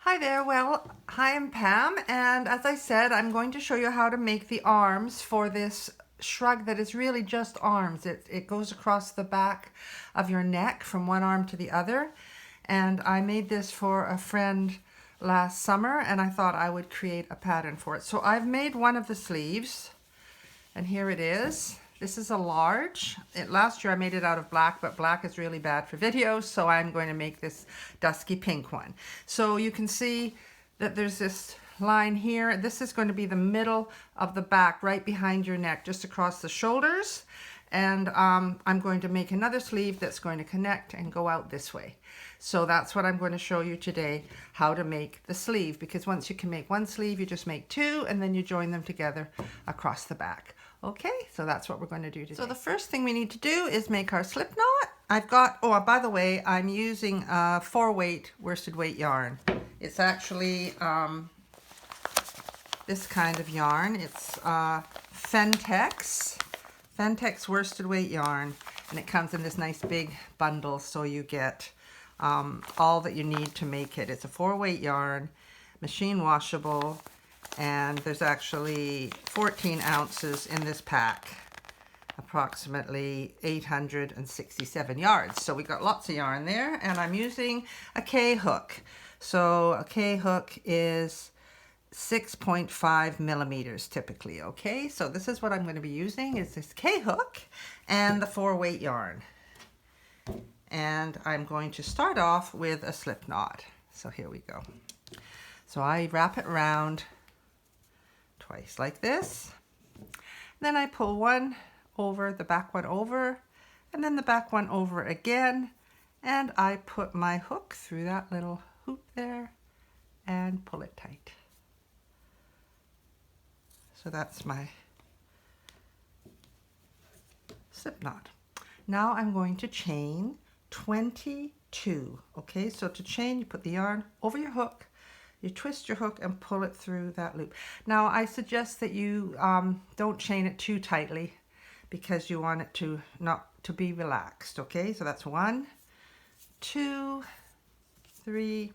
Hi there, well, hi, I'm Pam, and as I said, I'm going to show you how to make the arms for this shrug that is really just arms. It goes across the back of your neck from one arm to the other, and I made this for a friend last summer, and I thought I would create a pattern for it. So I've made one of the sleeves, and here it is. This is a large. Last year I made it out of black, but black is really bad for videos, so I'm going to make this dusky pink one. So you can see that there's this line here. This is going to be the middle of the back, right behind your neck, just across the shoulders. And I'm going to make another sleeve that's going to connect and go out this way. So that's what I'm going to show you today, how to make the sleeve, because once you can make one sleeve, you just make two, and then you join them together across the back. Okay, so that's what we're going to do today. So the first thing we need to do is make our slip knot. I've got, oh, by the way, I'm using 4-weight worsted weight yarn. It's actually this kind of yarn. It's Fentex worsted weight yarn, and it comes in this nice big bundle, so you get all that you need to make it. It's a 4-weight yarn, machine washable, and there's actually 14 ounces in this pack, approximately 867 yards. So we got lots of yarn there, and I'm using a K hook. So a K hook is 6.5 millimeters typically. Okay, so this is what I'm going to be using, is this K hook and the 4-weight yarn. And I'm going to start off with a slip knot. So here we go. So I wrap it around twice like this. Then I pull one over, the back one over, and then the back one over again. And I put my hook through that little hoop there and pull it tight. So that's my slip knot. Now I'm going to chain 22. Okay, so to chain, you put the yarn over your hook, you twist your hook and pull it through that loop. Now I suggest that you don't chain it too tightly, because you want it to not to be relaxed. Okay, so that's 1, 2, 3,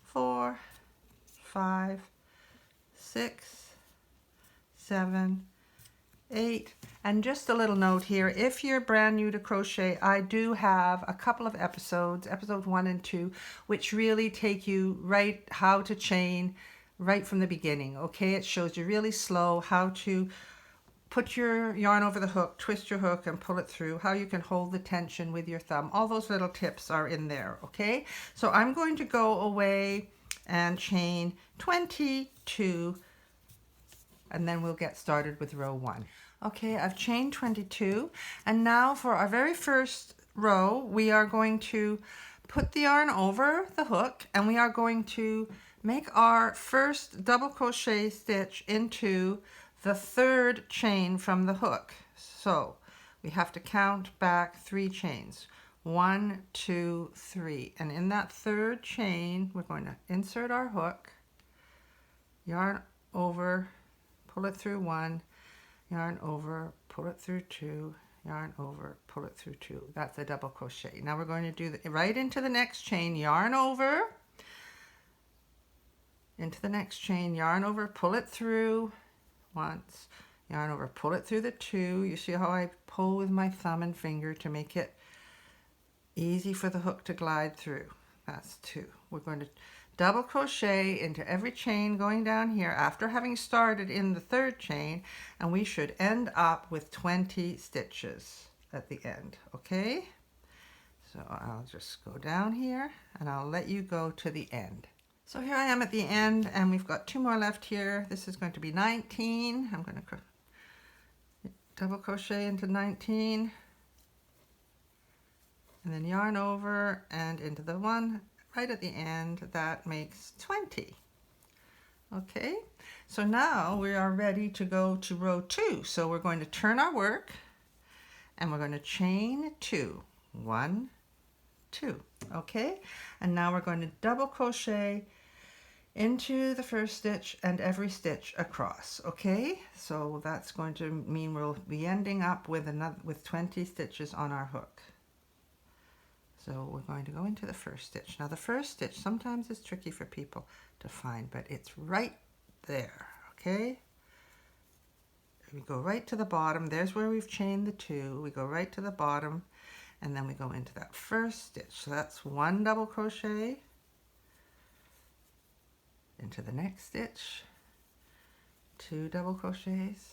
4, 5, 6, 7, 8. And just a little note here, if you're brand new to crochet, I do have a couple of episodes, episode 1 and 2, which really take you right how to chain right from the beginning. Okay, it shows you really slow how to put your yarn over the hook, twist your hook and pull it through, how you can hold the tension with your thumb. All those little tips are in there. Okay, so I'm going to go away and chain 22, and then we'll get started with row 1. Okay, I've chained 22, and now for our very first row, we are going to put the yarn over the hook, and we are going to make our first double crochet stitch into the 3rd chain from the hook. So we have to count back 3 chains. 1, 2, 3. And in that 3rd chain, we're going to insert our hook, yarn over, pull it through 1, yarn over, pull it through 2, yarn over, pull it through 2. That's a double crochet. Now we're going to do right into the next chain, yarn over, into the next chain, yarn over, pull it through once, yarn over, pull it through the 2. You see how I pull with my thumb and finger to make it easy for the hook to glide through. That's 2. We're going to double crochet into every chain going down here after having started in the 3rd chain, and we should end up with 20 stitches at the end. Okay, so I'll just go down here and I'll let you go to the end. So here I am at the end, and we've got 2 more left here. This is going to be 19. I'm going to double crochet into 19 and then yarn over and into the one right at the end. That makes 20. Okay, so now we are ready to go to row 2. So we're going to turn our work and we're going to chain 2. 1, 2. Okay, and now we're going to double crochet into the 1st stitch and every stitch across. Okay, so that's going to mean we'll be ending up with 20 stitches on our hook. So we're going to go into the first stitch. Now the first stitch sometimes is tricky for people to find, but it's right there, okay? We go right to the bottom. There's where we've chained the 2. We go right to the bottom, and then we go into that first stitch. So that's 1 double crochet into the next stitch, 2 double crochets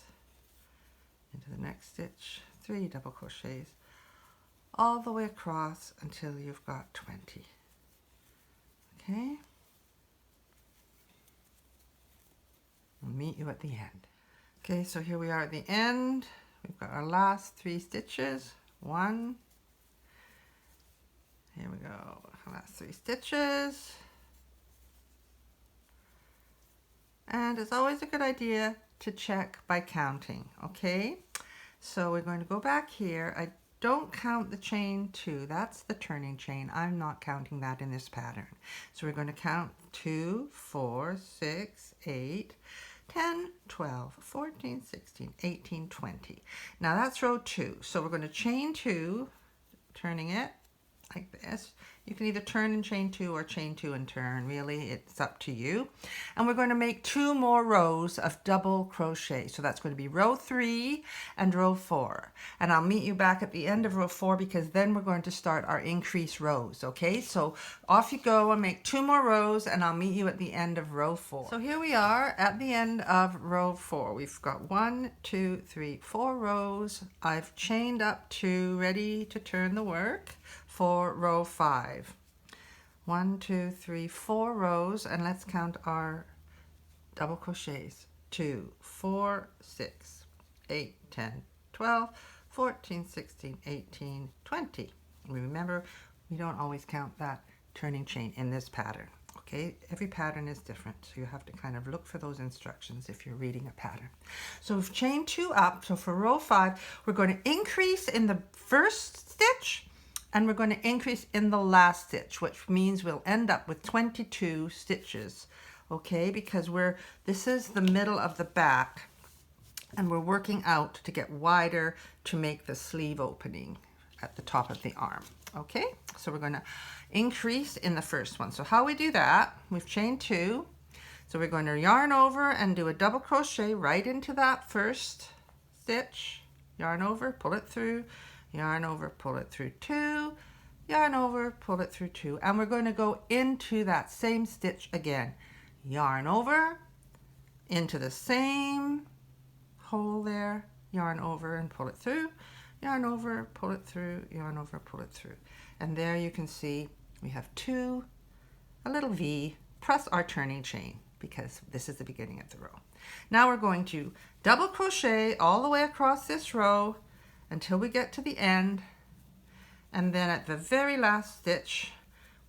into the next stitch, 3 double crochets, all the way across until you've got 20. Okay? I'll meet you at the end. Okay, so here we are at the end. We've got our last 3 stitches. 1. Here we go. Last 3 stitches. And it's always a good idea to check by counting, okay? So we're going to go back here. I don't count the chain 2. That's the turning chain. I'm not counting that in this pattern. So we're going to count 2, 4, 6, 8, 10, 12, 14, 16, 18, 20. Now that's row 2. So we're going to chain 2, turning it like this. You can either turn and chain 2 or chain 2 and turn. Really, it's up to you. And we're going to make 2 more rows of double crochet. So that's going to be row 3 and row 4. And I'll meet you back at the end of row 4 because then we're going to start our increase rows. Okay, so off you go and make 2 more rows and I'll meet you at the end of row 4. So here we are at the end of row 4. We've got 1, 2, 3, 4 rows. I've chained up 2, ready to turn the work for row 5. 1, 2, 3, 4 rows, and let's count our double crochets. 2, 4, 6, 8, 10, 12, 14, 16, 18, 20. And remember, we don't always count that turning chain in this pattern. Okay, every pattern is different, so you have to kind of look for those instructions if you're reading a pattern. So we've chained 2 up. So for row 5, we're going to increase in the first stitch and we're going to increase in the last stitch, which means we'll end up with 22 stitches, okay? Because this is the middle of the back and we're working out to get wider to make the sleeve opening at the top of the arm, okay? So we're going to increase in the first one. So how we do that, we've chained 2. So we're going to yarn over and do a double crochet right into that first stitch, yarn over, pull it through, yarn over, pull it through 2, yarn over, pull it through 2, and we're going to go into that same stitch again. Yarn over, into the same hole there, yarn over and pull it through, yarn over, pull it through, yarn over, pull it through. And there you can see we have 2, a little V, plus our turning chain, because this is the beginning of the row. Now we're going to double crochet all the way across this row until we get to the end, and then at the very last stitch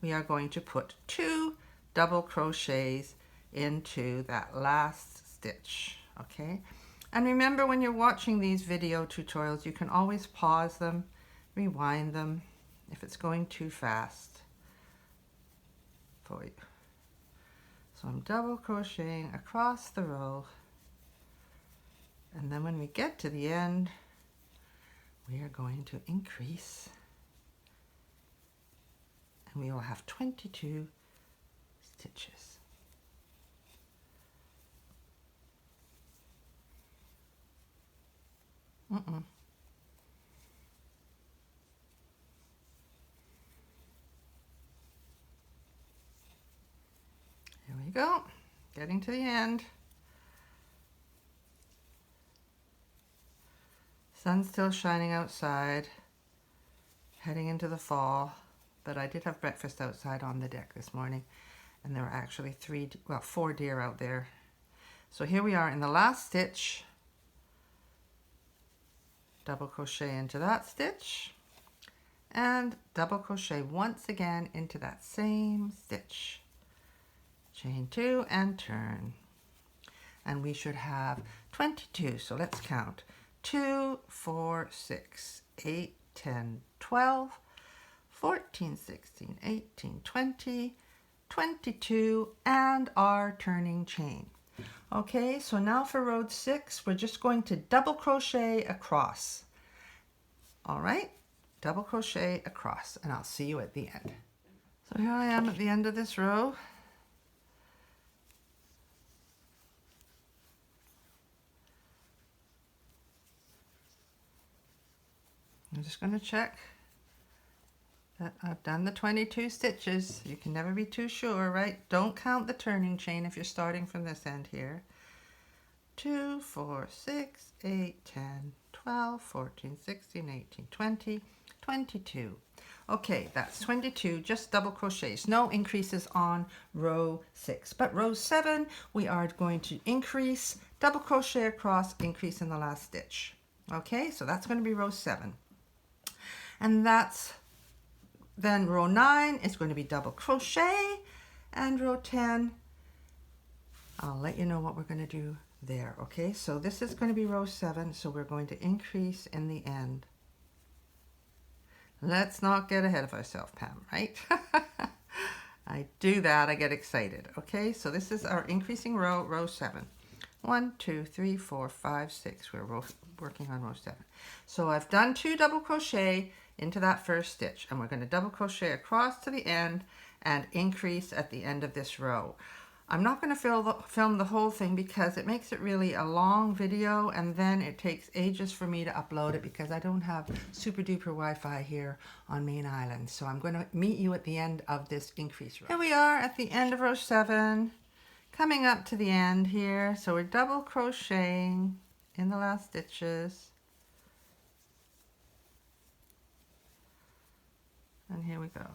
we are going to put 2 double crochets into that last stitch, okay? And remember, when you're watching these video tutorials, you can always pause them, rewind them if it's going too fast for you. So I'm double crocheting across the row, and then when we get to the end, we are going to increase, and we will have 22 stitches. Here we go, getting to the end. Sun's still shining outside, heading into the fall, but I did have breakfast outside on the deck this morning, and there were actually 4 deer out there. So here we are in the last stitch, double crochet into that stitch, and double crochet once again into that same stitch. Chain 2 and turn. And we should have 22, so let's count. 2, 4, 6, 8, 10, 12, 14, 16, 18, 20, 22, and our turning chain. Okay, so now for row 6, we're just going to double crochet across. All right, double crochet across, and I'll see you at the end. So here I am at the end of this row. I'm just going to check that I've done the 22 stitches. You can never be too sure, right? Don't count the turning chain if you're starting from this end here. 2, 4, 6, 8, 10, 12, 14, 16, 18, 20, 22. Okay, that's 22, just double crochets. No increases on row 6. But row 7, we are going to increase, double crochet across, increase in the last stitch. Okay, so that's going to be row 7. And that's, then row 9 is going to be double crochet, and row 10, I'll let you know what we're going to do there. Okay, so this is going to be row 7, so we're going to increase in the end. Let's not get ahead of ourselves, Pam, right? I do that, I get excited. Okay, so this is our increasing row, row 7. 1, 2, 3, 4, 5, 6. We're working on row 7. So I've done 2 double crochet into that first stitch, and we're going to double crochet across to the end and increase at the end of this row. I'm not going to film the whole thing because it makes it really a long video, and then it takes ages for me to upload it because I don't have super duper Wi-Fi here on Main Island. So I'm going to meet you at the end of this increase row. Here we are at the end of row 7, coming up to the end here. So we're double crocheting in the last stitches. And here we go.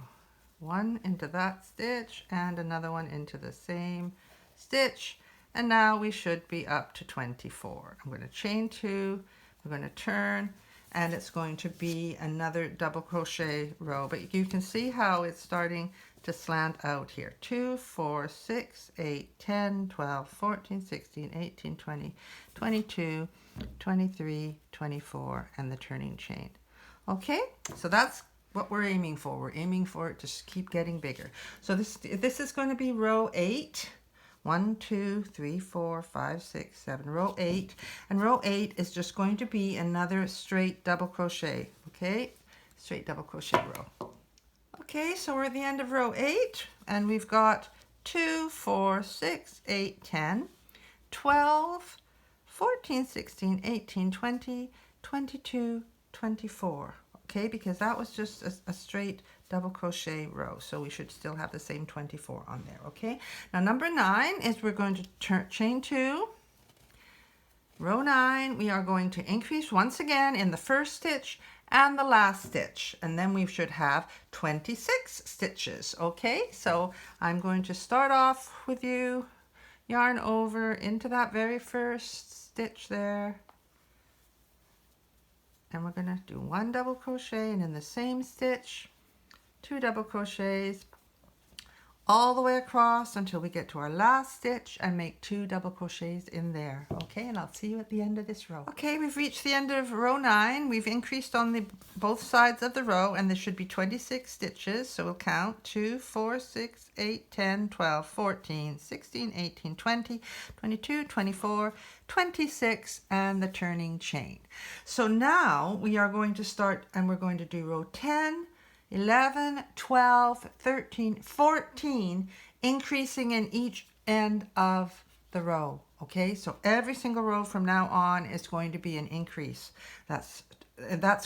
One into that stitch and another one into the same stitch, and now we should be up to 24. I'm going to chain 2, we're going to turn, and it's going to be another double crochet row, but you can see how it's starting to slant out here. 2, 4, 6, 8, 10, 12, 14, 16, 18, 20, 22, 23, 24, and the turning chain. Okay, so that's what we're aiming for. We're aiming for it to keep getting bigger. So this is going to be row 8. 1, 2, 3, 4, 5, 6, 7. Row 8. And row 8 is just going to be another straight double crochet. Okay? Straight double crochet row. Okay, so we're at the end of row 8, and we've got 2, 4, 6, 8, 10, 12, 14, 16, 18, 20, 22, 24. Okay, because that was just a straight double crochet row, so we should still have the same 24 on there. Okay, now number 9 is we're going to chain 2. Row 9, we are going to increase once again in the first stitch and the last stitch, and then we should have 26 stitches. Okay, so I'm going to start off with you, yarn over into that very first stitch there. And we're going to do 1 double crochet, and in the same stitch 2 double crochets all the way across until we get to our last stitch and make 2 double crochets in there. Okay, and I'll see you at the end of this row. Okay, we've reached the end of row 9. We've increased on both sides of the row, and there should be 26 stitches. So we'll count 2, 4, 6, 8, 10, 12, 14, 16, 18, 20, 22, 24, 26, and the turning chain. So now we are going to start, and we're going to do row 10, 11, 12, 13, 14, increasing in each end of the row. Okay, so every single row from now on is going to be an increase. That's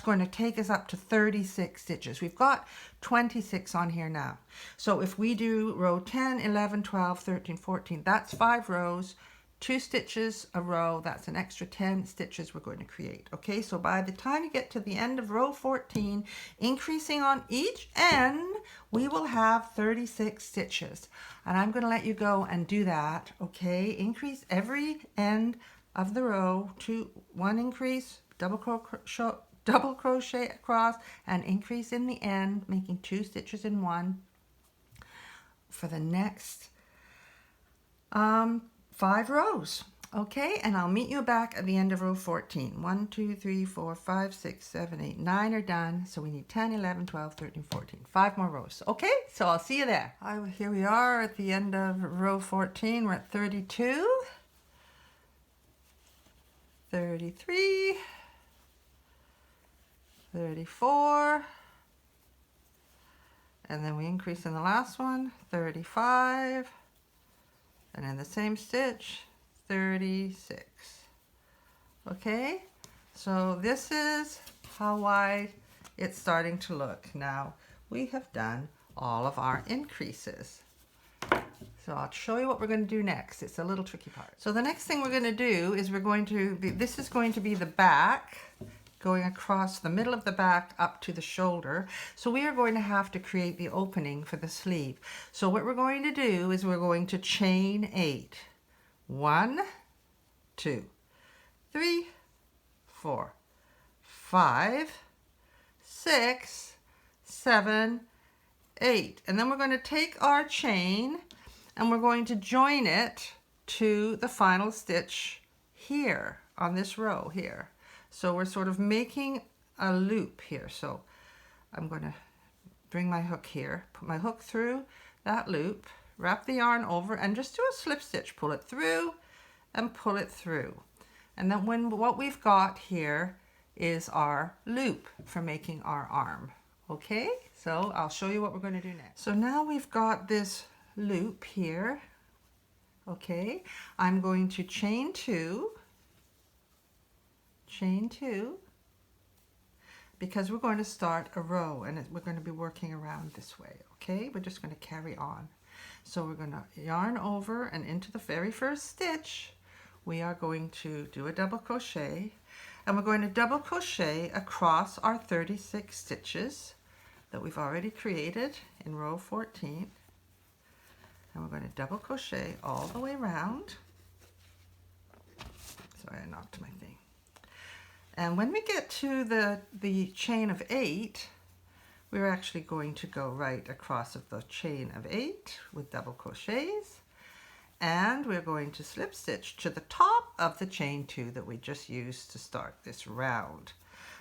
going to take us up to 36 stitches. We've got 26 on here now. So if we do row 10, 11, 12, 13, 14, that's 5 rows. 2 stitches a row, that's an extra 10 stitches we're going to create. Okay, so by the time you get to the end of row 14, increasing on each end, we will have 36 stitches. And I'm going to let you go and do that. Okay, increase every end of the row to 1 increase, double crochet across, and increase in the end, making 2 stitches in 1 for the next 5 rows. Okay, and I'll meet you back at the end of row 14. 1, 2, 3, 4, 5, 6, 7, 8, 9 are done. So we need 10, 11, 12, 13, 14. 5 more rows. Okay, so I'll see you there. Here we are at the end of row 14. We're at 32, 33, 34, and then we increase in the last one, 35, and in the same stitch, 36. Okay, so this is how wide it's starting to look. Now we have done all of our increases. So I'll show you what we're going to do next. It's a little tricky part. So the next thing we're going to do is this is going to be the back, going across the middle of the back up to the shoulder. So we are going to have to create the opening for the sleeve. So what we're going to do is we're going to chain 8. 1, 2, 3, 4, 5, 6, 7, 8. And then we're going to take our chain and we're going to join it to the final stitch here on this row here. So we're sort of making a loop here. So I'm going to bring my hook here, put my hook through that loop, wrap the yarn over and just do a slip stitch, pull it through and pull it through. And then what we've got here is our loop for making our arm. Okay, so I'll show you what we're going to do next. So now we've got this loop here. Okay, I'm going to chain 2, because we're going to start a row and we're going to be working around this way. Okay, we're just going to carry on. So we're going to yarn over and into the very first stitch we are going to do a double crochet, and we're going to double crochet across our 36 stitches that we've already created in row 14, and we're going to double crochet all the way around. Sorry, I knocked my thing. And when we get to the chain of 8, we're actually going to go right across of the chain of 8 with double crochets, and we're going to slip stitch to the top of the chain 2 that we just used to start this round.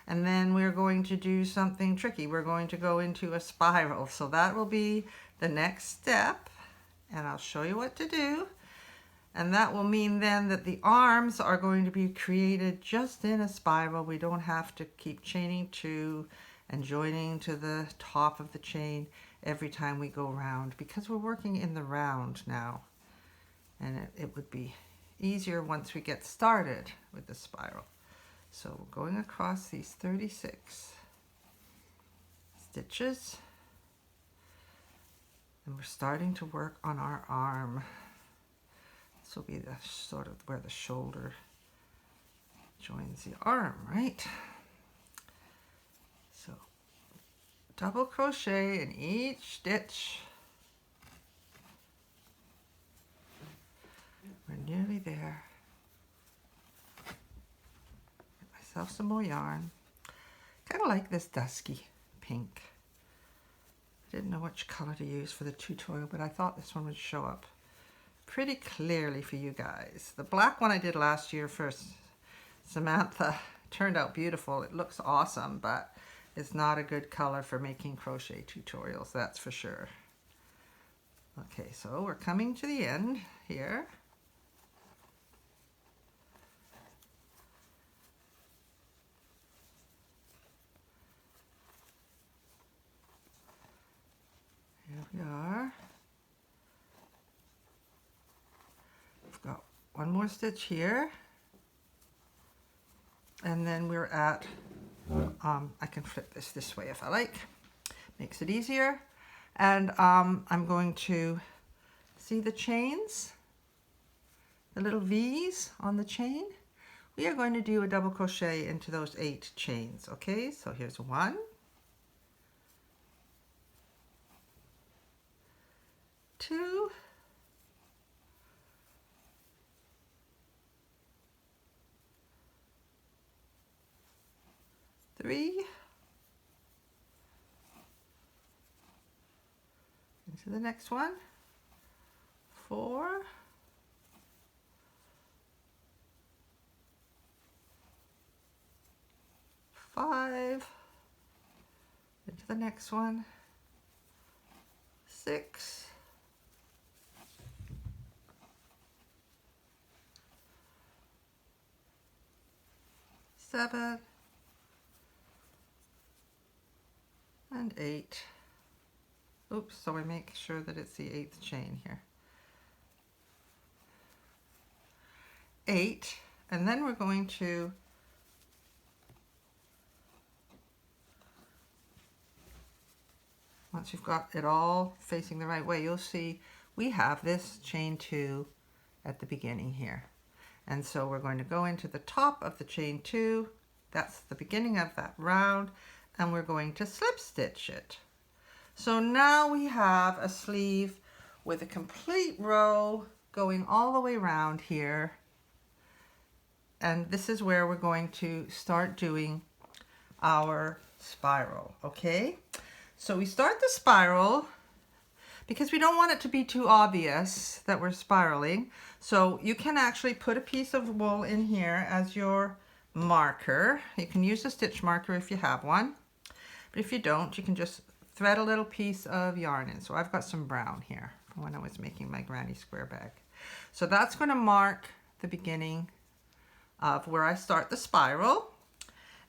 And then we're going to do something tricky. We're going to go into a spiral. So that will be the next step, and I'll show you what to do. And that will mean then that the arms are going to be created just in a spiral. We don't have to keep chaining 2 and joining to the top of the chain every time we go round, because we're working in the round now. And it would be easier once we get started with the spiral. So we're going across these 36 stitches, and we're starting to work on our arm. This will be the sort of where the shoulder joins the arm, right? So double crochet in each stitch. We're nearly there. Get myself some more yarn. Kind of like this dusky pink. I didn't know which color to use for the tutorial, but I thought this one would show up pretty clearly for you guys. The black one I did last year for Samantha turned out beautiful. It looks awesome, but it's not a good color for making crochet tutorials, that's for sure. Okay, so we're coming to the end here. Here we are. We've got one more stitch here, and then we're at, I can flip this way if I like, makes it easier. And I'm going to see the chains, the little V's on the chain. We are going to do a double crochet into those 8 chains. Okay, so here's 1, 2, 3, into the next one, 4, 5, into the next one, 6, 7, and 8. Oops, so I make sure that it's the 8th chain here. 8, and then we're going to once you've got it all facing the right way, you'll see we have this chain 2 at the beginning here. And so we're going to go into the top of the chain 2, that's the beginning of that round, and we're going to slip stitch it. So now we have a sleeve with a complete row going all the way around here. And this is where we're going to start doing our spiral, okay? So we start the spiral because we don't want it to be too obvious that we're spiraling. So you can actually put a piece of wool in here as your marker. You can use a stitch marker if you have one, but if you don't, you can just thread a little piece of yarn in. So I've got some brown here from when I was making my granny square bag. So that's going to mark the beginning of where I start the spiral.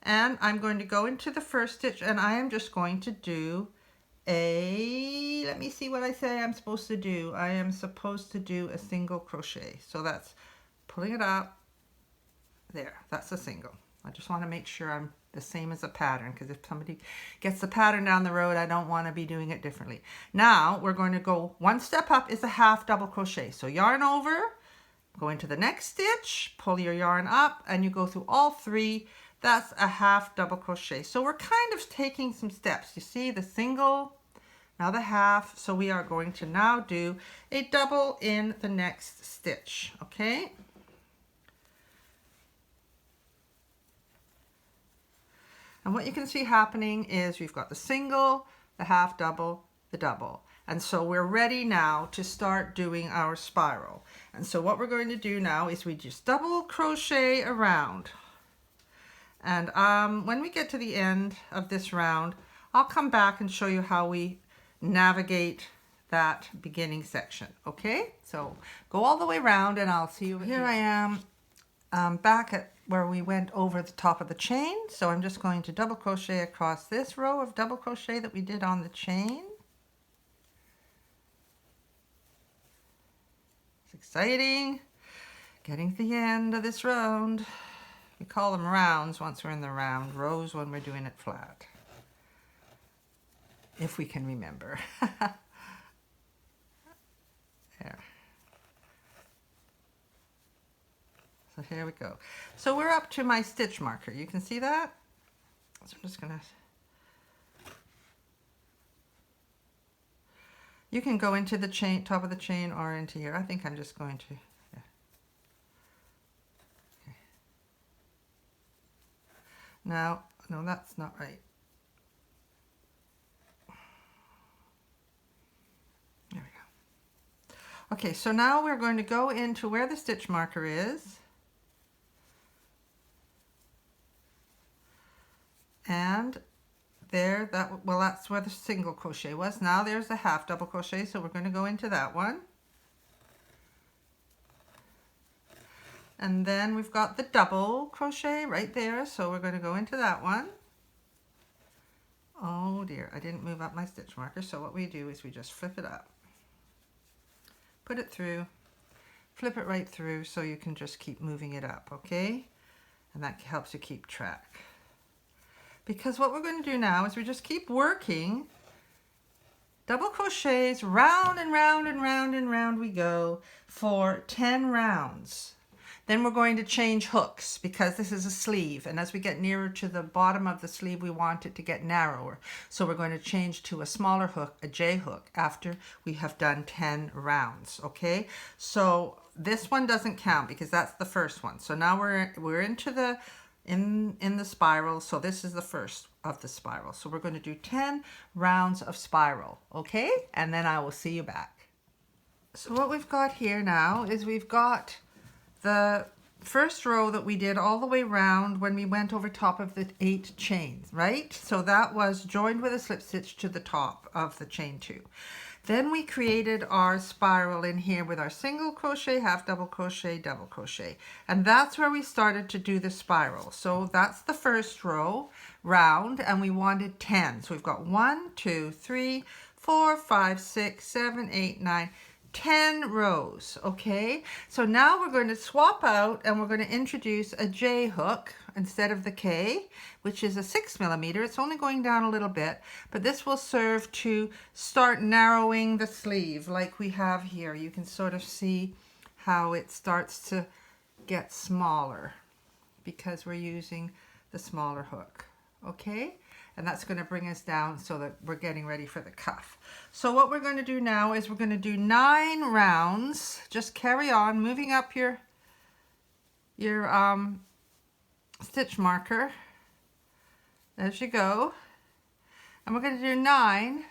And I'm going to go into the first stitch, and I am just going to do a, let me see what I say I'm supposed to do. I am supposed to do a single crochet. So that's pulling it up. There, that's a single. I just want to make sure I'm the same as a pattern, because if somebody gets the pattern down the road, I don't want to be doing it differently. Now we're going to go one step up is a half double crochet. So yarn over, go into the next stitch, pull your yarn up, and you go through all 3. That's a half double crochet. So we're kind of taking some steps. You see the single, now the half. So we are going to now do a double in the next stitch, okay? And what you can see happening is we've got the single, the half double, the double. And so we're ready now to start doing our spiral. And so what we're going to do now is we just double crochet around. And when we get to the end of this round, I'll come back and show you how we navigate that beginning section, okay? So go all the way around and I'll see you. Here I am back at where we went over the top of the chain. So I'm just going to double crochet across this row of double crochet that we did on the chain. It's exciting, getting to the end of this round. We call them rounds once we're in the round, rows when we're doing it flat. If we can remember. There. So here we go. So we're up to my stitch marker. You can see that? So I'm just gonna... You can go into the chain, top of the chain, or into here. I think I'm just going to... Now, no, that's not right. There we go. Okay, so now we're going to go into where the stitch marker is. And there, that's where the single crochet was. Now there's the half double crochet, so we're going to go into that one. And then we've got the double crochet right there, so we're going to go into that one. Oh dear, I didn't move up my stitch marker, so what we do is we just flip it up. Put it through, flip it right through, so you can just keep moving it up, okay? And that helps you keep track. Because what we're going to do now is we just keep working double crochets round and round and round and round we go for 10 rounds. Then we're going to change hooks because this is a sleeve, and as we get nearer to the bottom of the sleeve, we want it to get narrower. So we're going to change to a smaller hook, a J hook, after we have done 10 rounds, okay? So this one doesn't count because that's the first one. So now we're into the in the spiral. So this is the first of the spiral. So we're going to do 10 rounds of spiral, okay? And then I will see you back. So what we've got here now is we've got the first row that we did all the way around when we went over top of the 8 chains, right? So that was joined with a slip stitch to the top of the chain 2. Then we created our spiral in here with our single crochet, half double crochet, double crochet. And that's where we started to do the spiral. So that's the first row. round and we wanted 10. So we've got 1, 2, 3, 4, 5, 6, 7, 8, 9, 10 rows. Okay, so now we're going to swap out and we're going to introduce a J hook instead of the K, which is a 6mm. It's only going down a little bit, but this will serve to start narrowing the sleeve like we have here. You can sort of see how it starts to get smaller because we're using the smaller hook. Okay, and that's going to bring us down so that we're getting ready for the cuff. So what we're going to do now is we're going to do 9 rounds. Just carry on moving up your stitch marker as you go, and we're going to do 9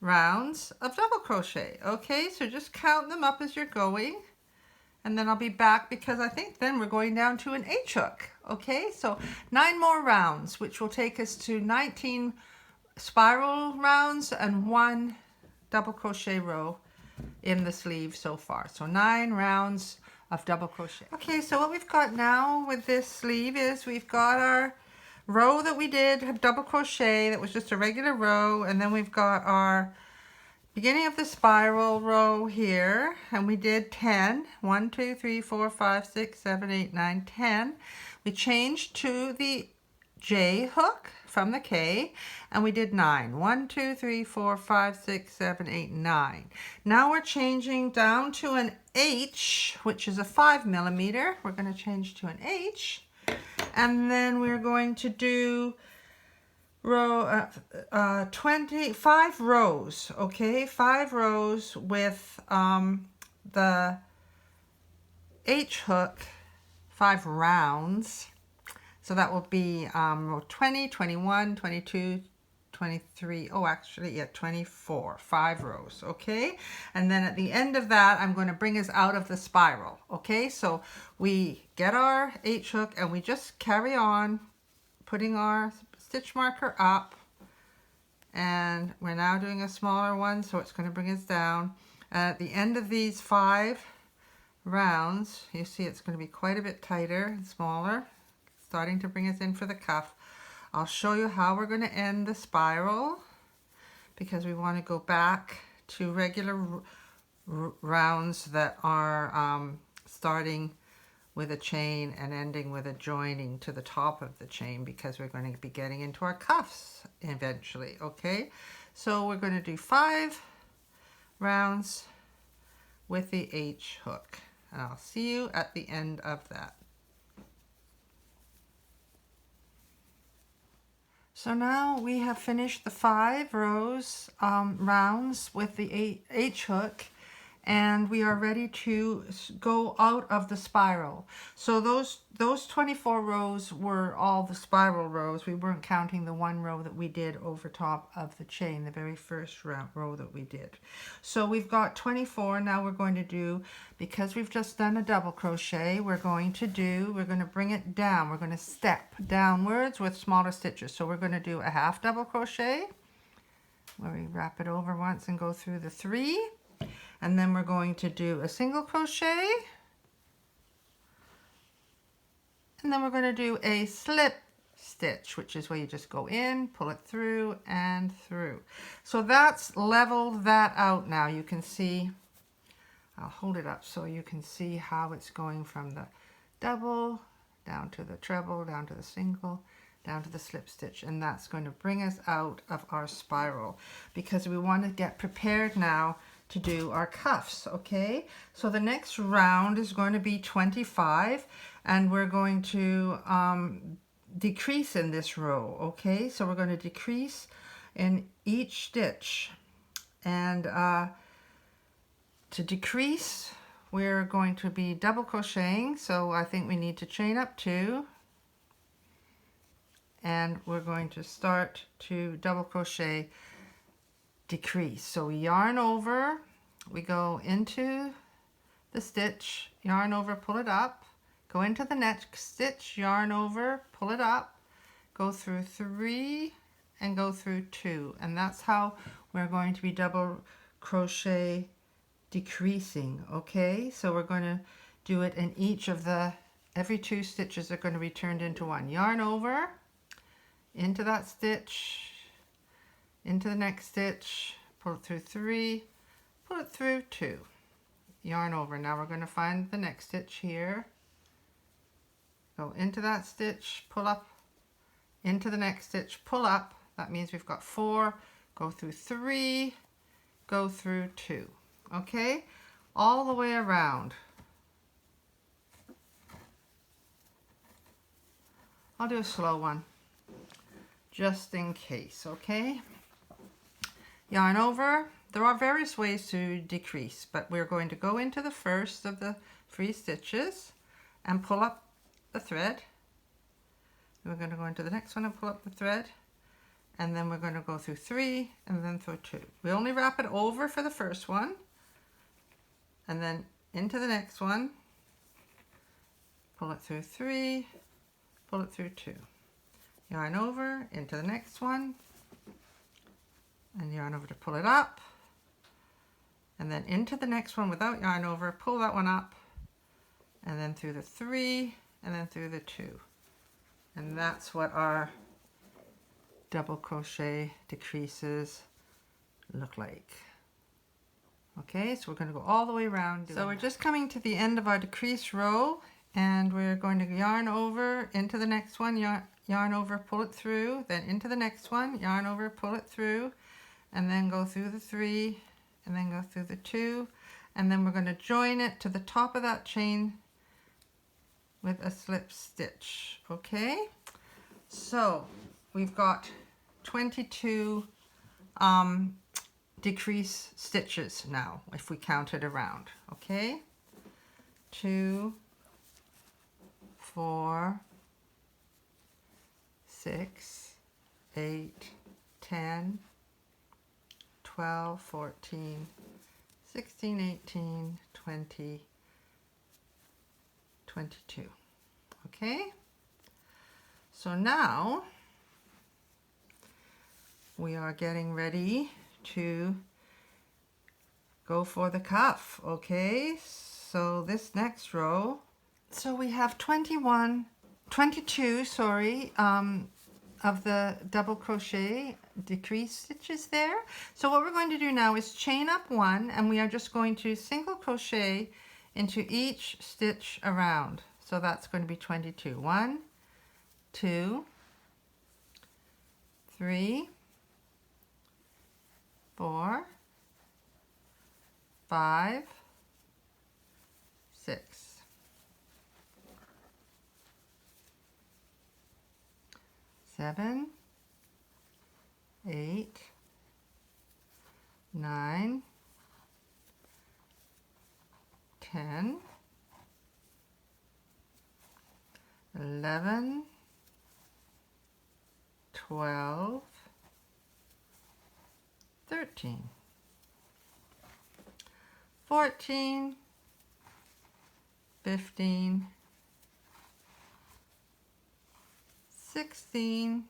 rounds of double crochet. Okay, so just count them up as you're going, and then I'll be back because I think then we're going down to an H hook. Okay, so 9 more rounds, which will take us to 19 spiral rounds and 1 double crochet row in the sleeve so far. So 9 rounds of double crochet. Okay, so what we've got now with this sleeve is we've got our row that we did double crochet that was just a regular row, and then we've got our beginning of the spiral row here, and we did 10. 1, 2, 3, 4, 5, 6, 7, 8, 9, 10. We changed to the J hook from the K, and we did 9. 1, 2, 3, 4, 5, 6, 7, 8, 9. Now we're changing down to an H, which is a 5mm. We're going to change to an H, and then we're going to do row 25 rows. Okay, 5 rows with the H hook, 5 rounds. So that will be row 20, 21, 22, 23, oh actually, yeah, 24, 5 rows. Okay, and then at the end of that I'm going to bring us out of the spiral. Okay, so we get our H hook and we just carry on putting our stitch marker up, and we're now doing a smaller one, so it's going to bring us down. At the end of these 5 rounds, you see it's going to be quite a bit tighter and smaller, starting to bring us in for the cuff. I'll show you how we're going to end the spiral because we want to go back to regular rounds that are starting with a chain and ending with a joining to the top of the chain, because we're going to be getting into our cuffs eventually. Okay, so we're going to do 5 rounds with the H hook, and I'll see you at the end of that. So now we have finished the 5 rows rounds with the H hook, and we are ready to go out of the spiral. So those 24 rows were all the spiral rows. We weren't counting the 1 row that we did over top of the chain, the very first row that we did. So we've got 24. Now we're going to do, because we've just done a double crochet, we're going to bring it down. We're going to step downwards with smaller stitches. So we're going to do a half double crochet where we wrap it over once and go through the 3. And then we're going to do a single crochet, and then we're going to do a slip stitch, which is where you just go in, pull it through and through. So that's leveled that out now. You can see, I'll hold it up so you can see how it's going from the double down to the treble, down to the single, down to the slip stitch, and that's going to bring us out of our spiral because we want to get prepared now to do our cuffs. Okay, so the next round is going to be 25, and we're going to decrease in this row. Okay, so we're going to decrease in each stitch, and to decrease we're going to be double crocheting. So I think we need to chain up 2, and we're going to start to double crochet decrease. So we yarn over, we go into the stitch, yarn over, pull it up, go into the next stitch, yarn over, pull it up, go through 3 and go through 2, and that's how we're going to be double crochet decreasing. Okay, so we're going to do it in each of the, every 2 stitches are going to be turned into 1. Yarn over, into that stitch, into the next stitch, pull it through 3, pull it through 2, yarn over. Now we're going to find the next stitch here, go into that stitch, pull up, into the next stitch, pull up. That means we've got 4, go through 3, go through 2. Okay, all the way around. I'll do a slow one just in case. Okay, yarn over. There are various ways to decrease, but we're going to go into the first of the 3 stitches and pull up the thread. Then we're going to go into the next one and pull up the thread, and then we're going to go through 3 and then through 2. We only wrap it over for the first one, and then into the next one, pull it through 3, pull it through 2, yarn over into the next one, and yarn over to pull it up, and then into the next one without yarn over, pull that one up, and then through the 3, and then through the 2. And that's what our double crochet decreases look like. Okay, so we're going to go all the way around. So we're just coming to the end of our decrease row, and we're going to yarn over into the next one, yarn over, pull it through, then into the next one, yarn over, pull it through, and then go through the 3, and then go through the 2, and then we're going to join it to the top of that chain with a slip stitch. Okay, so we've got 22 decrease stitches now, if we count it around. Okay, 2, 4, 6, 8, 10, 12, 14, 16, 18, 20, 22. Okay, so now we are getting ready to go for the cuff. Okay, so this next row, so we have 22 of the double crochet decrease stitches there. So what we're going to do now is chain up 1, and we are just going to single crochet into each stitch around. So that's going to be 22. 1, 2, 3, 4, 5, 6, 7, 8, 9, 10, 11, 12, 13, 14, 15, 16,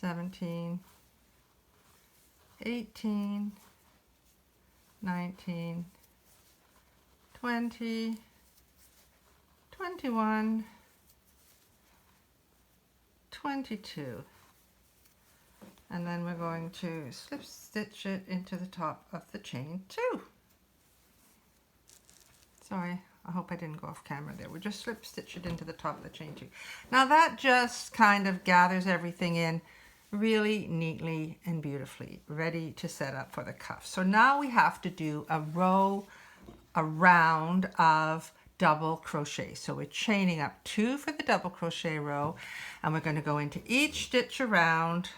17, 18, 19, 20, 21, 22. And then we're going to slip stitch it into the top of the chain 2. Sorry, I hope I didn't go off camera there. We just slip stitch it into the top of the chain 2. Now that just kind of gathers everything in really neatly and beautifully, ready to set up for the cuff. So now we have to do a round of double crochet. So we're chaining up 2 for the double crochet row, and we're going to go into each stitch around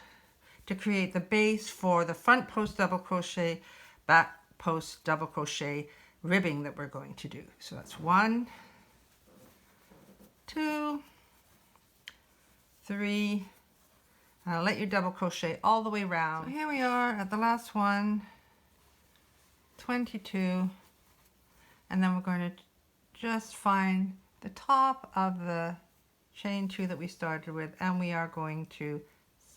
to create the base for the front post double crochet, back post double crochet ribbing that we're going to do. So that's 1, 2, 3, and I'll let you double crochet all the way around. So here we are at the last one, 22, and then we're going to just find the top of the chain 2 that we started with, and we are going to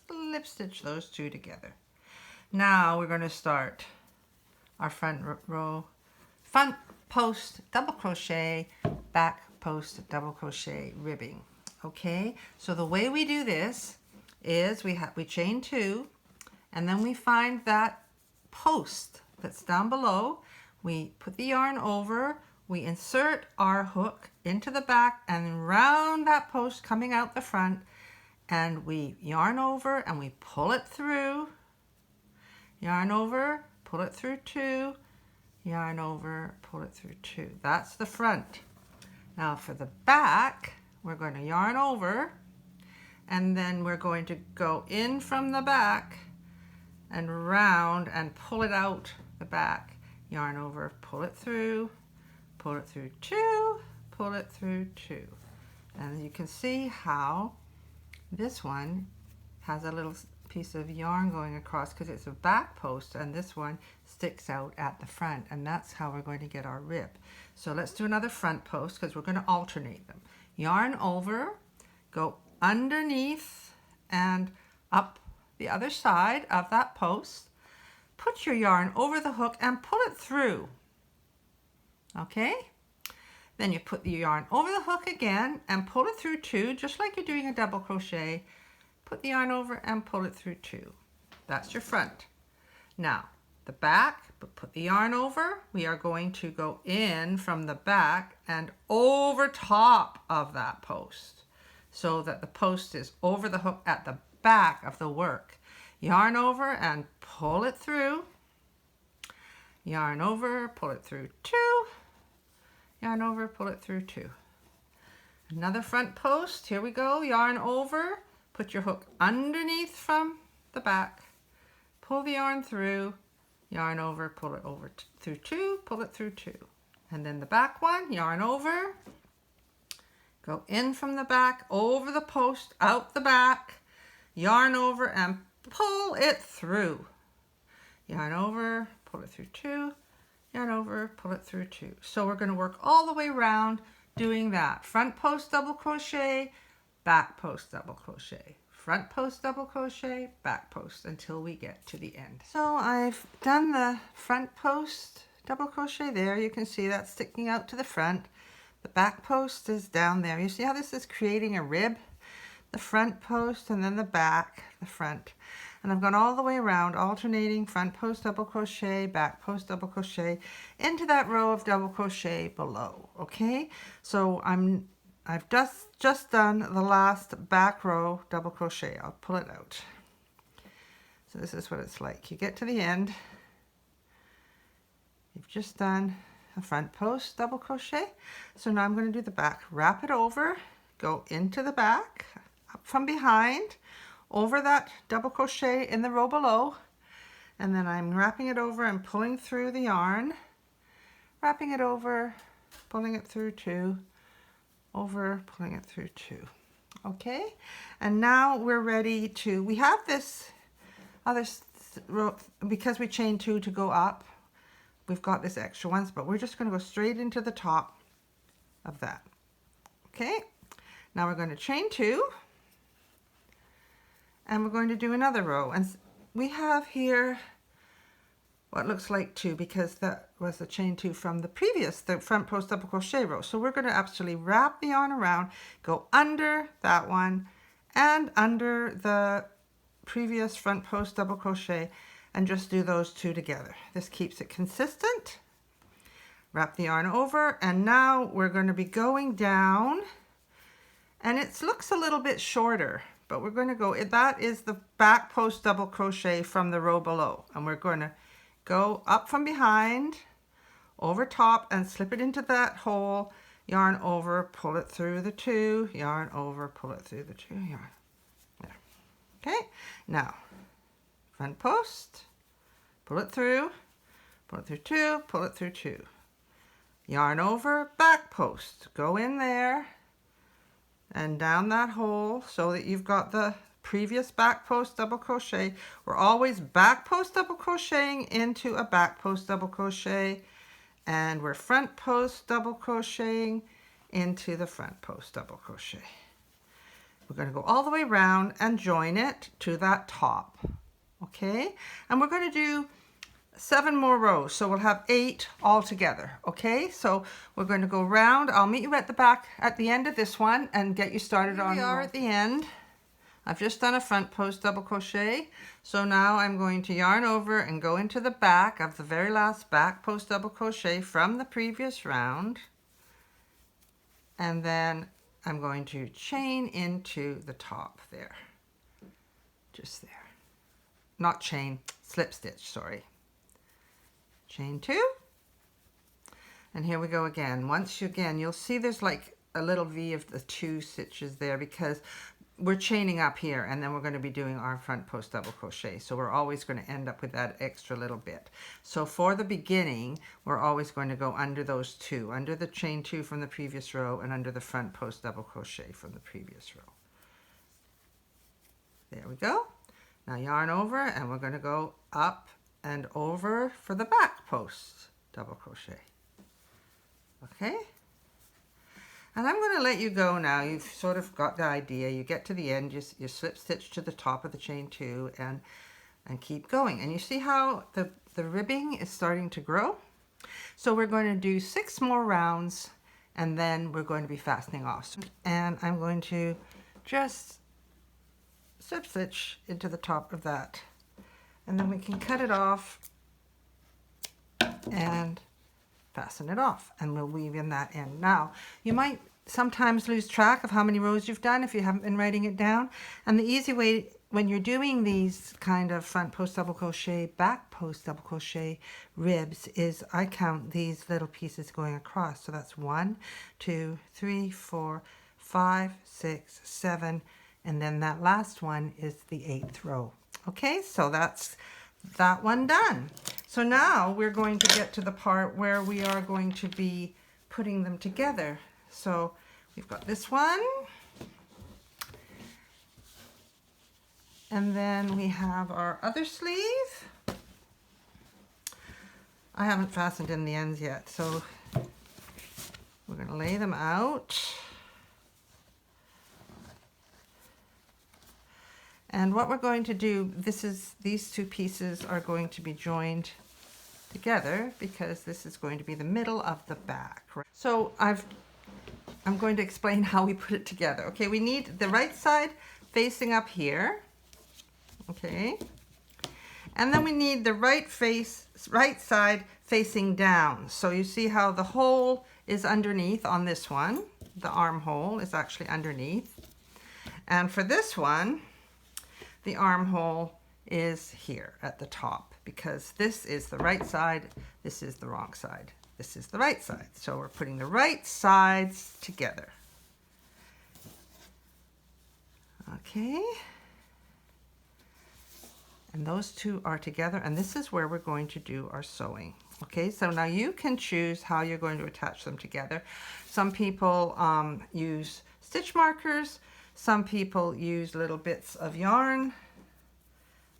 slip stitch those 2 together. Now we're going to start our front post double crochet, back post double crochet ribbing. Okay, so the way we do this is we chain 2, and then we find that post that's down below. We put the yarn over, we insert our hook into the back and round that post coming out the front, and we yarn over and we pull it through, yarn over, pull it through 2, yarn over, pull it through 2. That's the front. Now for the back, we're going to yarn over, and then we're going to go in from the back and round and pull it out the back. Yarn over, pull it through 2, pull it through 2. And you can see how this one has a little piece of yarn going across because it's a back post, and this one sticks out at the front, and that's how we're going to get our rib. So let's do another front post because we're going to alternate them. Yarn over, go underneath and up the other side of that post, put your yarn over the hook and pull it through. Okay, then you put the yarn over the hook again and pull it through 2, just like you're doing a double crochet. Put the yarn over and pull it through 2. That's your front. Now the back, but put the yarn over. We are going to go in from the back and over top of that post so that the post is over the hook at the back of the work. Yarn over and pull it through. Yarn over, pull it through 2. Yarn over, pull it through 2. Another front post. Here we go. Yarn over, put your hook underneath from the back, pull the yarn through, yarn over, pull it over through 2, pull it through 2. And then the back one, yarn over, go in from the back, over the post, out the back, yarn over and pull it through. Yarn over, pull it through 2, yarn over, pull it through 2. So we're going to work all the way around doing that. Front post double crochet, back post double crochet, front post double crochet, back post until we get to the end. So I've done the front post double crochet there. You can see that sticking out to the front. The back post is down there. You see how this is creating a rib? The front post and then the back, the front. And I've gone all the way around, alternating front post double crochet, back post double crochet into that row of double crochet below. Okay, so I've just done the last back row double crochet. I'll pull it out. So this is what it's like. You get to the end, you've just done a front post double crochet. So now I'm going to do the back. Wrap it over, go into the back, up from behind, over that double crochet in the row below, and then I'm wrapping it over and pulling through the yarn, wrapping it over, pulling it through 2, over, pulling it through 2. Okay, and now we're ready to, we have this other row, because we chained 2 to go up, we've got this extra ones, but we're just going to go straight into the top of that. Okay, now we're going to chain 2, and we're going to do another row, and we have here what looks like 2 because that was the chain 2 from the front post double crochet row. So we're going to actually wrap the yarn around, go under that one and under the previous front post double crochet, and just do those 2 together. This keeps it consistent. Wrap the yarn over, and now we're going to be going down, and it looks a little bit shorter, but we're going to go, that is the back post double crochet from the row below, and we're going to go up from behind, over top, and slip it into that hole, yarn over, pull it through the 2, yarn over, pull it through the 2, yarn there. Okay, now front post, pull it through 2, pull it through 2, yarn over, back post, go in there and down that hole so that you've got the previous back post double crochet. We're always back post double crocheting into a back post double crochet, and we're front post double crocheting into the front post double crochet. We're going to go all the way around and join it to that top. Okay, and we're going to do 7 more rows, so we'll have 8 all together. Okay, so we're going to go round. I'll meet you at the back at the end of this one and get you started on. Here we are at the end. I've just done a front post double crochet, so now I'm going to yarn over and go into the back of the very last back post double crochet from the previous round, and then I'm going to chain into the top there, just there, not chain, slip stitch, sorry. Chain 2, and here we go again. Once you, again, you'll see there's like a little V of the 2 stitches there because we're chaining up here, and then we're going to be doing our front post double crochet, so we're always going to end up with that extra little bit. So for the beginning, we're always going to go under those 2, under the chain 2 from the previous row and under the front post double crochet from the previous row. There we go. Now yarn over, and we're going to go up and over for the back post double crochet. Okay, and I'm going to let you go now. You've sort of got the idea. You get to the end, you slip stitch to the top of the chain 2 and keep going, and you see how the ribbing is starting to grow. So we're going to do 6 more rounds, and then we're going to be fastening off, and I'm going to just slip stitch into the top of that, and then we can cut it off and fasten it off, and we'll weave in that end. Now, you might sometimes lose track of how many rows you've done if you haven't been writing it down, and the easy way when you're doing these kind of front post double crochet, back post double crochet ribs is I count these little pieces going across. So that's 1, 2, 3, 4, 5, 6, 7, and then that last one is the 8th row. Okay, so that's that one done. So now we're going to get to the part where we are going to be putting them together. So we've got this one, and then we have our other sleeve. I haven't fastened in the ends yet, so we're going to lay them out. And what we're going to do, these 2 pieces are going to be joined together because this is going to be the middle of the back. So I'm going to explain how we put it together. Okay, we need the right side facing up here. Okay, and then we need the right side facing down. So you see how the hole is underneath on this one. The armhole is actually underneath, and for this one, the armhole is here at the top because this is the right side, this is the wrong side, this is the right side. So we're putting the right sides together. Okay, and those 2 are together, and this is where we're going to do our sewing. Okay, so now you can choose how you're going to attach them together. Some people use stitch markers. Some people use little bits of yarn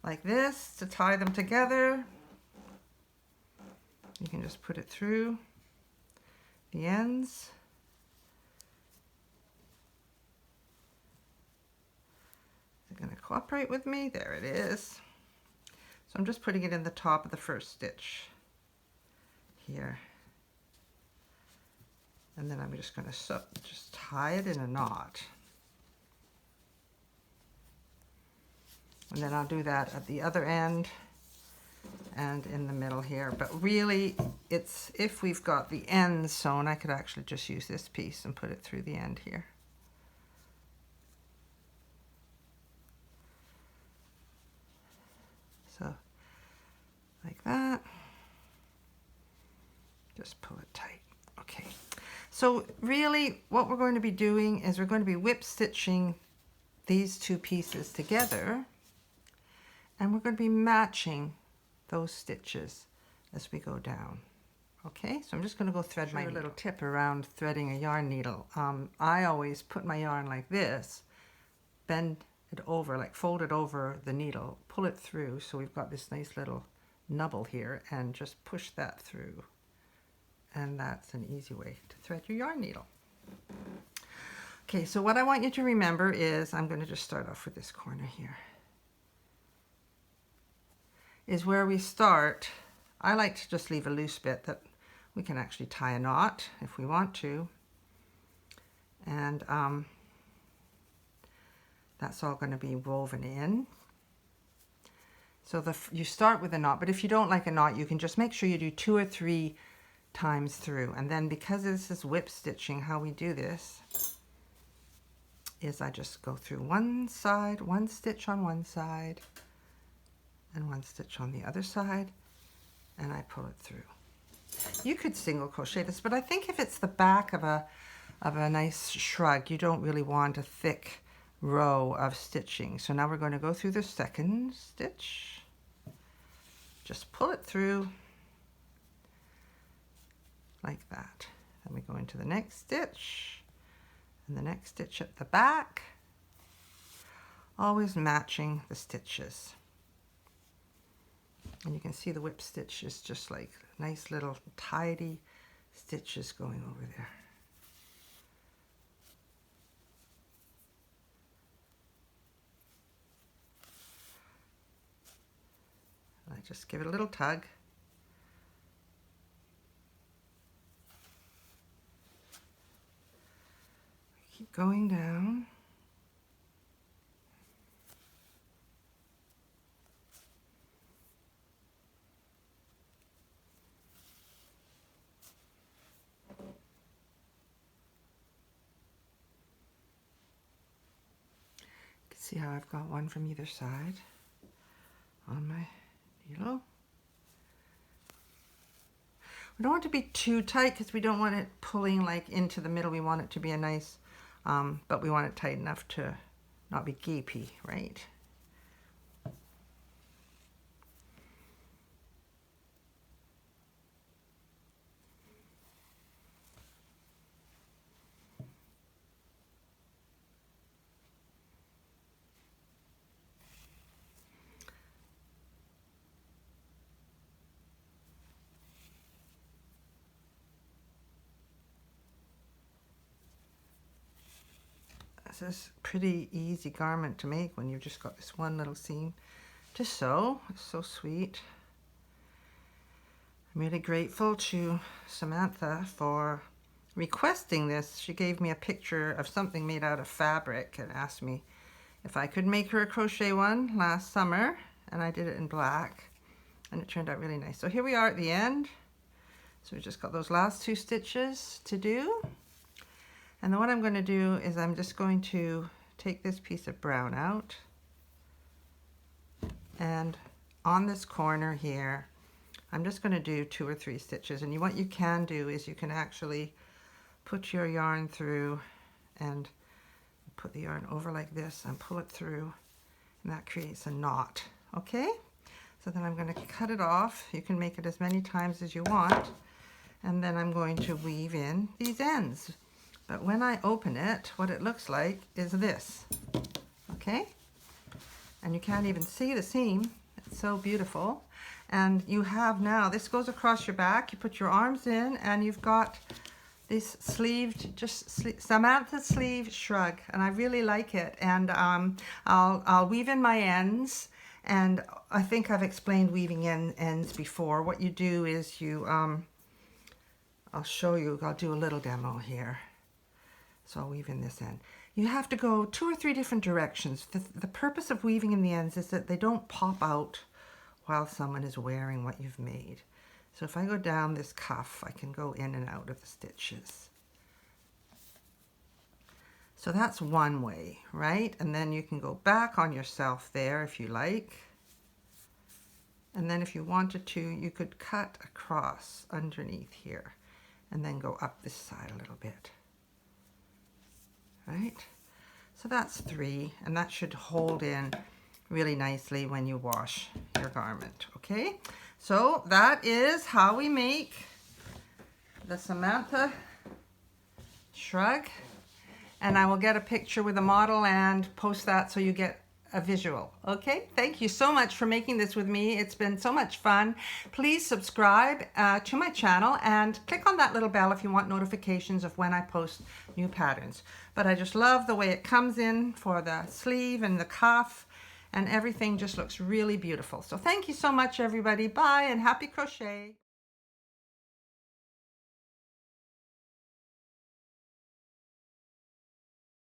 like this to tie them together. You can just put it through the ends. Is it going to cooperate with me? There it is. So I'm just putting it in the top of the first stitch here. And then I'm just going to just tie it in a knot. And then I'll do that at the other end and in the middle here. But really, it's if we've got the ends sewn, I could actually just use this piece and put it through the end here. So, like that. Just pull it tight. Okay. So really, what we're going to be doing is we're going to be whip stitching these 2 pieces together. And we're going to be matching those stitches as we go down. Okay, so I'm just going to go thread my little tip around threading a yarn needle. I always put my yarn like this, bend it over, like fold it over the needle, pull it through, so we've got this nice little nubble here, and just push that through. And that's an easy way to thread your yarn needle. Okay, so what I want you to remember is, I'm going to just start off with this corner here, is where we start I like to just leave a loose bit that we can actually tie a knot if we want to. And that's all going to be woven in. So you start with a knot, but if you don't like a knot, you can just make sure you do 2 or 3 times through. And then because this is whip stitching, how we do this is I just go through one side, 1 stitch on one side, and 1 stitch on the other side, and I pull it through. You could single crochet this, but I think if it's the back of a nice shrug, you don't really want a thick row of stitching. So now we're going to go through the second stitch. Just pull it through like that. Then we go into the next stitch and the next stitch at the back, always matching the stitches. And you can see the whip stitch is just like nice little tidy stitches going over there. I just give it a little tug. Keep going down. You can see how I've got one from either side on my needle. We don't want it to be too tight because we don't want it pulling like into the middle. We want it to be a nice, but we want it tight enough to not be gapey, right? This is a pretty easy garment to make when you've just got this one little seam to sew. It's so sweet. I'm really grateful to Samantha for requesting this. She gave me a picture of something made out of fabric and asked me if I could make her a crochet one last summer, and I did it in black and it turned out really nice. So here we are at the end. So we just got those last 2 stitches to do. And then what I'm going to do is I'm just going to take this piece of brown out, and on this corner here I'm just going to do 2 or 3 stitches. And what you can do is you can actually put your yarn through and put the yarn over like this and pull it through, and that creates a knot. Okay, so then I'm going to cut it off. You can make it as many times as you want, and then I'm going to weave in these ends. But when I open it, what it looks like is this, okay? And you can't even see the seam. It's so beautiful. And you have now, this goes across your back, you put your arms in, and you've got this sleeved, Samantha Sleeves Shrug, and I really like it. And I'll weave in my ends, and I think I've explained weaving in ends before. What you do is you, I'll show you, I'll do a little demo here. So I'll weave in this end. You have to go 2 or 3 different directions. The purpose of weaving in the ends is that they don't pop out while someone is wearing what you've made. So if I go down this cuff, I can go in and out of the stitches. So that's one way, right? And then you can go back on yourself there if you like. And then if you wanted to, you could cut across underneath here and then go up this side a little bit. Right? So that's 3, and that should hold in really nicely when you wash your garment. Okay, so that is how we make the Samantha Shrug, and I will get a picture with a model and post that so you get a visual. Okay, thank you so much for making this with me. It's been so much fun. Please subscribe to my channel and click on that little bell if you want notifications of when I post new patterns. But I just love the way it comes in for the sleeve and the cuff, and everything just looks really beautiful. So thank you so much, everybody. Bye and happy crochet.